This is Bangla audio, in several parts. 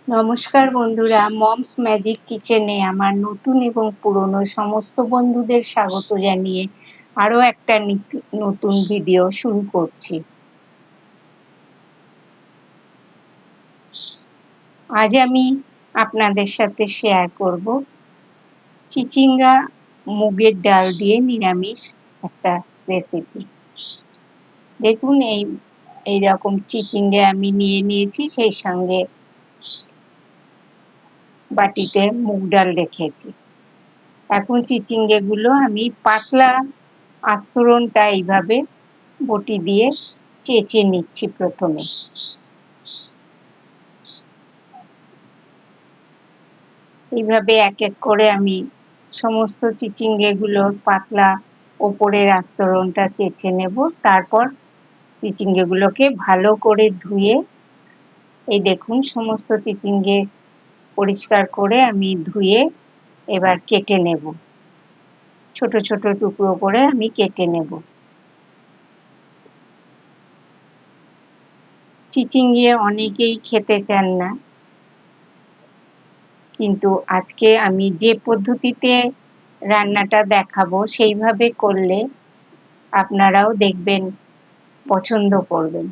নমস্কার বন্ধুরা, মমস ম্যাজিক কিচেনে আমার নতুন এবং পুরনো সমস্ত বন্ধুদের স্বাগত জানিয়ে আরও একটা নতুন ভিডিও শুরু করছি। আজ আমি আপনাদের সাথে শেয়ার করব চিচিঙ্গা মুগের ডাল দিয়ে নিরামিষ একটা রেসিপি। দেখুন এইরকম চিচিঙ্গা আমি নিয়ে নিয়েছি, সেই সঙ্গে বাটিতে মুগ ডাল রেখেছি। এখন চিচিঙ্গেগুলো আমি পাতলা আস্তরণটা এইভাবে বটি দিয়ে চেঁচে নিচ্ছি প্রথমে। এইভাবে এক এক করে আমি সমস্ত চিচিঙ্গেগুলোর পাতলা ওপরের আস্তরণটা চেঁচে নেব। তারপর চিচিঙ্গেগুলোকে ভালো করে ধুয়ে, এই দেখুন সমস্ত চিচিঙ্গে পরিষ্কার করে আমি ধুয়ে এবার কেটে নেব। ছোট ছোট টুকরো করে আমি কেটে নেব। চিচিঙ্গে অনেকেই খেতে চান না, কিন্তু আজকে আমি যে পদ্ধতিতে রান্নাটা দেখাবো সেইভাবে করলে আপনারাও দেখবেন পছন্দ করবেন।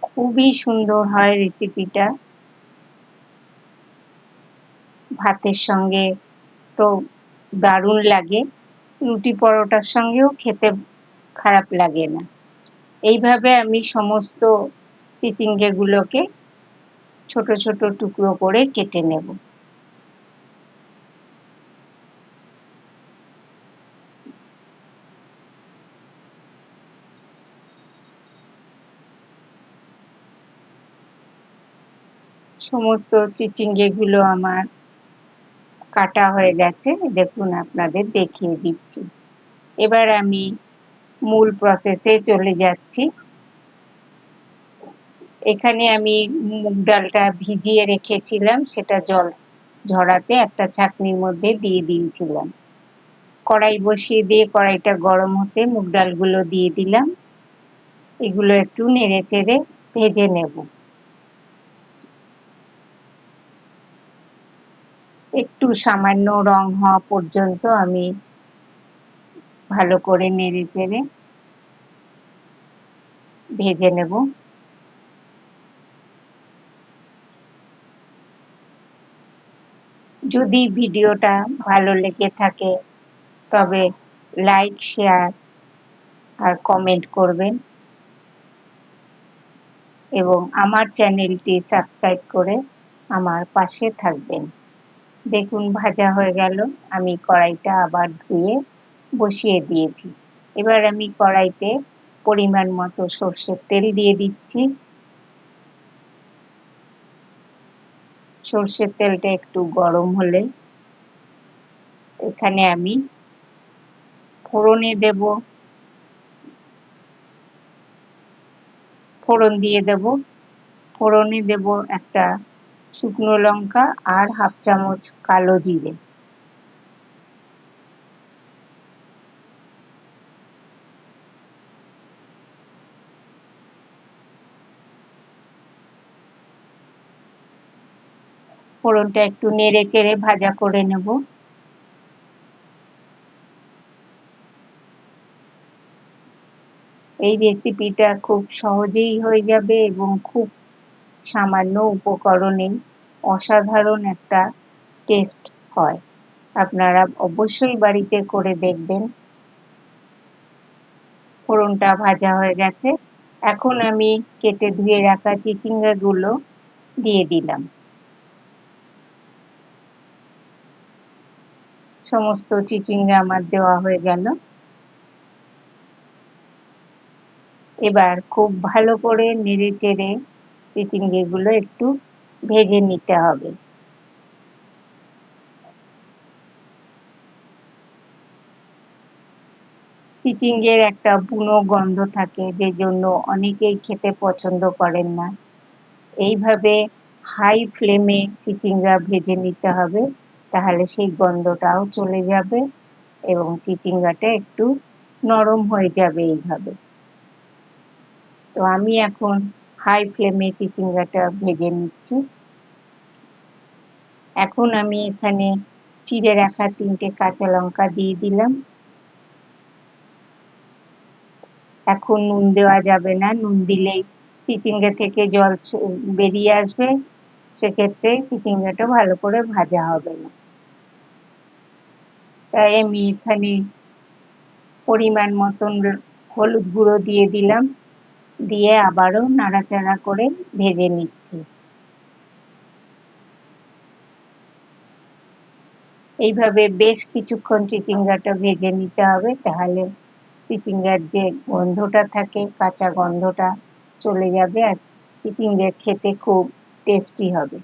খুবই সুন্দর হয় রেসিপিটা। ভাতের সঙ্গে তো দারুণ লাগে, রুটি পরোটার সঙ্গেও খেতে খারাপ লাগে না। এইভাবে আমি সমস্ত চিচিঙ্গেগুলোকে ছোট ছোট টুকরো করে কেটে নেব। সমস্ত চিচিঙ্গেগুলো আমার কাটা হয়ে গেছে, দেখুন আপনাদের দেখিয়ে দিচ্ছি। এবার আমি মূল প্রসেসে চলে যাচ্ছি। এখানে আমি মুগ ডালটা ভিজিয়ে রেখেছিলাম, সেটা জল ঝরাতে একটা ছাঁকনির মধ্যে দিয়ে দিয়েছিলাম। কড়াই বসিয়ে দিয়ে কড়াইটা গরম হতে মুগ ডালগুলো দিয়ে দিলাম। এগুলো একটু নেড়ে চেড়ে ভেজে নেব। একটু সামান্য রং হওয়া পর্যন্ত আমি ভালো করে নেড়ে চেড়ে ভেজে নেব। যদি ভিডিওটা ভালো লেগে থাকে তবে লাইক, শেয়ার আর কমেন্ট করবেন এবং আমার চ্যানেলটি সাবস্ক্রাইব করে আমার পাশে থাকবেন। দেখুন ভাজা হয়ে গেল, আমি কড়াইটা আবার ধুয়ে বসিয়ে দিয়েছি। এবার আমি কড়াইতে পরিমাণ মতো সর্ষের তেল দিয়ে দিচ্ছি। সর্ষের তেলটা একটু গরম হলে এখানে আমি ফোড়নে দেব। ফোড়ন দিয়ে দেব। ফোড়নে দেব একটা শুকনো লঙ্কা আর হাফ চামচ কালো জিরে। ফোড়নটা একটু নেড়ে চেড়ে ভাজা করে নেব। এই রেসিপিটা খুব সহজেই হয়ে যাবে এবং খুব সামান্য উপকরণে অসাধারণ একটা টেস্ট হয়। আপনারা অবশ্যই বাড়িতে করে দেখবেন। ফোড়নটা ভাজা হয়ে গেছে, এখন আমি কেটে ধুয়ে রাখা চিচিঙ্গাগুলো দিয়ে দিলাম। সমস্ত চিচিঙ্গা আমার দেওয়া হয়ে গেল। এবার খুব ভালো করে নেড়ে চেড়ে চিচিঙ্গাগুলো একটু ভেজে নিতে হবে। চিচিঙ্গের একটা বুনো গন্ধ থাকে, যে জন্য অনেকেই খেতে পছন্দ করেন না। এইভাবে হাই ফ্লেমে চিচিঙ্গা ভেজে নিতে হবে, তাহলে সেই গন্ধটাও চলে যাবে এবং চিচিঙ্গাটা একটু নরম হয়ে যাবে এইভাবে। তো আমি এখন হাই ফ্লেমে চিচিঙ্গাটা ভেজে নিচ্ছি। এখন আমি এখানে চিড়ে রাখা 3টে কাঁচা লঙ্কা দিয়ে দিলাম। এখন নুন দেওয়া যাবে না, নুন দিলেই চিচিঙ্গা থেকে জল বেরিয়ে আসবে, সেক্ষেত্রে চিচিঙ্গাটা ভালো করে ভাজা হবে না। তাই আমি এখানে পরিমাণ মতন হলুদ গুঁড়ো দিয়ে দিলাম, দিয়ে আবারও নাড়াচাড়া করে ভেজে নিচ্ছি। এইভাবে বেশ কিছুক্ষণ চিচিঙ্গাটা ভেজে নিতে হবে, তাহলে চিচিঙ্গার যে গন্ধটা থাকে, কাঁচা গন্ধটা চলে যাবে আর চিচিঙ্গা খেতে খুব টেস্টি হবে।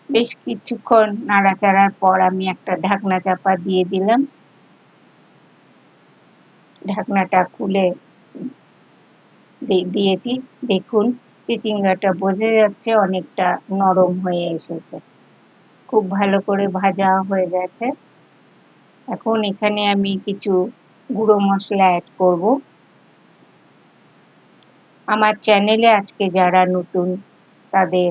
বেশ কিছুক্ষণ নাড়াচাড়ার পর আমি একটা ঢাকনা চাপা দিয়ে দিলাম। ঢাকনাটা খুলে দিয়েছি। দেখুন চিচিঙ্গাটা বোঝা যাচ্ছে অনেকটা নরম হয়ে এসেছে, খুব ভালো করে ভাজা হয়ে গেছে। এখন এখানে আমি কিছু গুঁড়ো মশলা অ্যাড করব। আমার চ্যানেলে আজকে যারা নতুন তাদের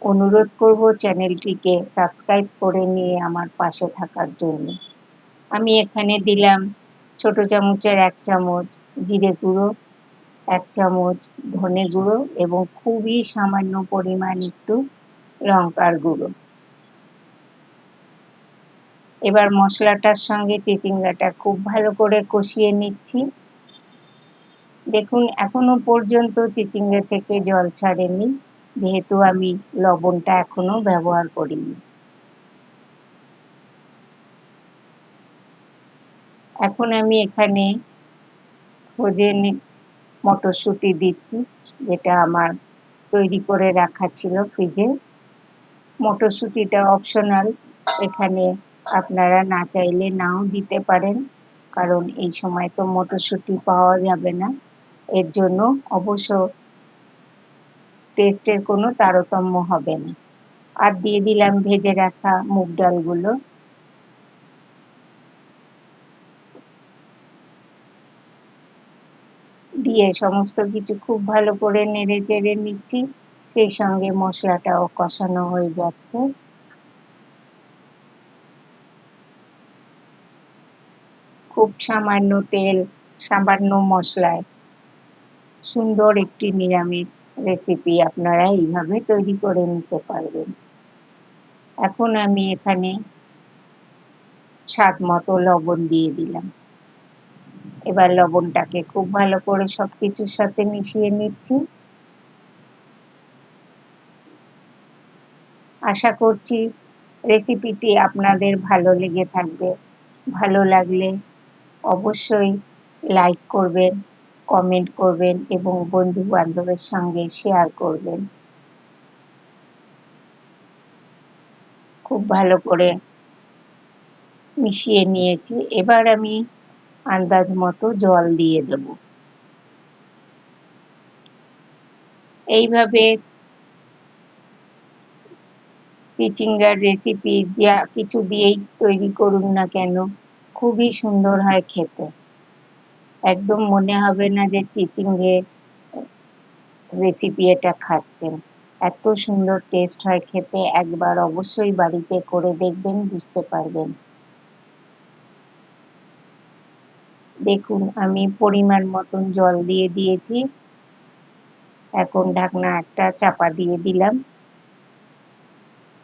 অনুরোধ করব চ্যানেলটিকে সাবস্ক্রাইব করে নিয়ে আমার পাশে থাকার জন্য। আমি এখানে দিলাম ছোট চামচের 1 চামচ জিরে গুঁড়ো, 1 চামচ ধনে গুঁড়ো এবং খুবই সামান্য পরিমাণ একটু লঙ্কার গুঁড়ো। এবার মশলাটার সঙ্গে চিচিঙ্গাটা খুব ভালো করে কষিয়ে নিচ্ছি। দেখুন এখনো পর্যন্ত চিচিঙ্গা থেকে জল ছাড়েনি, যেহেতু আমি লবণটা এখনো ব্যবহার করিনি। এখন আমি এখানে ফ্রোজেন মটরশুঁটি দিচ্ছি, যেটা আমার তৈরি করে রাখা ছিল ফ্রিজে। মটরশুঁটিটা অপশনাল, এখানে আপনারা না চাইলে নাও দিতে পারেন, কারণ এই সময় তো মটরশুঁটি পাওয়া যাবে না। এর জন্য অবশ্য টেস্টের কোনো তারতম্য হবে না। আর দিয়ে দিলাম ভেজে রাখা মুগ ডালগুলো। দিয়ে সমস্ত কিছু খুব ভালো করে নেড়ে চেড়ে নিচ্ছি, সেই সঙ্গে মশলাটাও কষানো হয়ে যাচ্ছে। খুব সামান্য তেল, সামান্য মশলায় সুন্দর একটি নিরামিষ রেসিপি আপনারা এইভাবে তৈরি করে নিতে পারবেন। এখন আমি এখানে স্বাদ মতো লবণ দিয়ে দিলাম। এবার লবণটাকে খুব ভালো করে সবকিছুর সাথে মিশিয়ে নিচ্ছি। আশা করছি রেসিপিটি আপনাদের ভালো লেগে থাকবে। ভালো লাগলে অবশ্যই লাইক করবেন, কমেন্ট করবেন এবং বন্ধু-বান্ধবের সঙ্গে শেয়ার করবেন। খুব ভালো করে মিশিয়ে নিয়েছি। এবার আমি আন্দাজ মতো জল দিয়ে দেব। এইভাবে চিচিঙ্গার রেসিপি যা কিছু দিয়েই তৈরি করুন না কেন, খুবই সুন্দর হয় খেতে। একদম মনে হবে না যে চিচিঙ্গে রেসিপি এটা খাচ্ছেন। এত সুন্দর টেস্ট হয় খেতে, একবার অবশ্যই বাড়িতে করে দেখবেন, বুঝতে পারবেন। দেখুন আমি পরিমাণ মতন জল দিয়ে দিয়েছি। এখন ঢাকনা একটা চাপা দিয়ে দিলাম।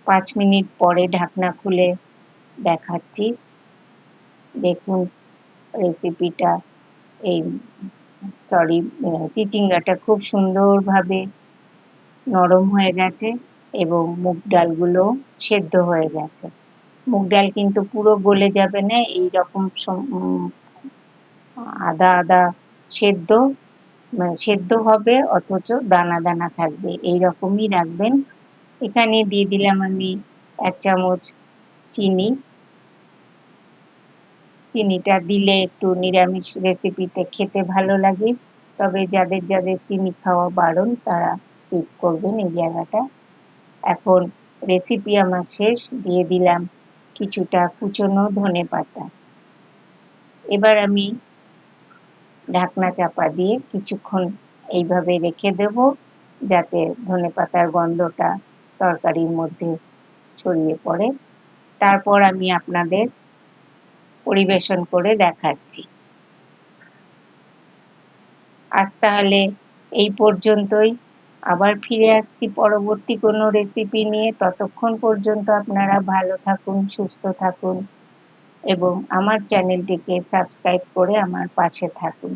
5 মিনিট পরে ঢাকনা খুলে দেখাচ্ছি। দেখুন রেসিপিটা এই সরি চিচিঙ্গাটা খুব সুন্দরভাবে নরম হয়ে গেছে এবং মুগ ডালগুলো সেদ্ধ হয়ে গেছে। মুগ ডাল কিন্তু পুরো গলে যাবে না, এইরকম আধা আধা সেদ্ধ, মানে সেদ্ধ হবে অথচ দানা দানা থাকবে, এইরকমই রাখবেন। এখানে দিয়ে দিলাম আমি 1 চামচ চিনি। চিনিটা দিলে একটু নিরামিষ রেসিপিতে খেতে ভালো লাগে, তবে যাদের যাদের চিনি খাওয়া বারণ তারা স্কিপ করবেন এই জায়গাটা। এখন রেসিপি আমার শেষ, দিয়ে দিলাম কিছুটা কুচনো ধনেপাতা। এবার আমি ঢাকনা চাপা দিয়ে কিছুক্ষণ এইভাবে রেখে দেব, যাতে ধনেপাতার গন্ধটা তরকারির মধ্যে ছড়িয়ে পড়ে। তারপর আমি আপনাদের পরিবেশন করে দেখাচ্ছি। আজ তাহলে এই পর্যন্তই। আবার ফিরে আসছি পরবর্তী কোনো রেসিপি নিয়ে। ততক্ষণ পর্যন্ত আপনারা ভালো থাকুন, সুস্থ থাকুন এবং আমার চ্যানেলটিকে সাবস্ক্রাইব করে আমার পাশে থাকুন।